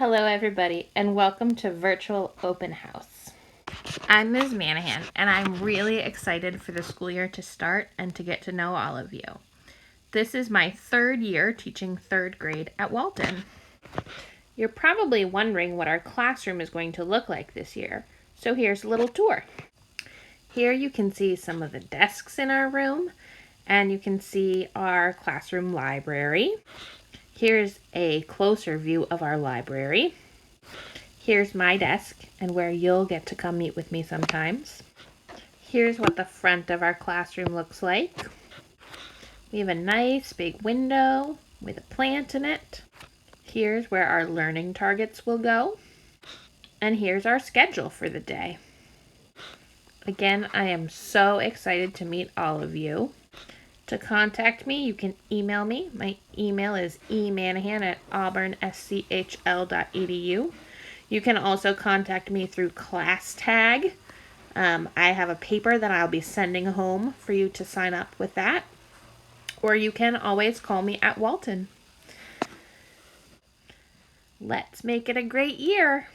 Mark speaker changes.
Speaker 1: Hello everybody and welcome to Virtual Open House. I'm Ms. Manahan and I'm really excited for the school year to start and to get to know all of you. This is my third year teaching third grade at Walton. You're probably wondering what our classroom is going to look like this year, so here's a little tour. Here you can see some of the desks in our room and you can see our classroom library. Here's a closer view of our library. Here's my desk and where you'll get to come meet with me sometimes. Here's what the front of our classroom looks like. We have a nice big window with a plant in it. Here's where our learning targets will go. And here's our schedule for the day. Again, I am so excited to meet all of you. To contact me, you can email me. My email is emanahan@auburnschl.edu. You can also contact me through ClassTag. I have a paper that I'll be sending home for you to sign up with that. Or you can always call me at Walton. Let's make it a great year.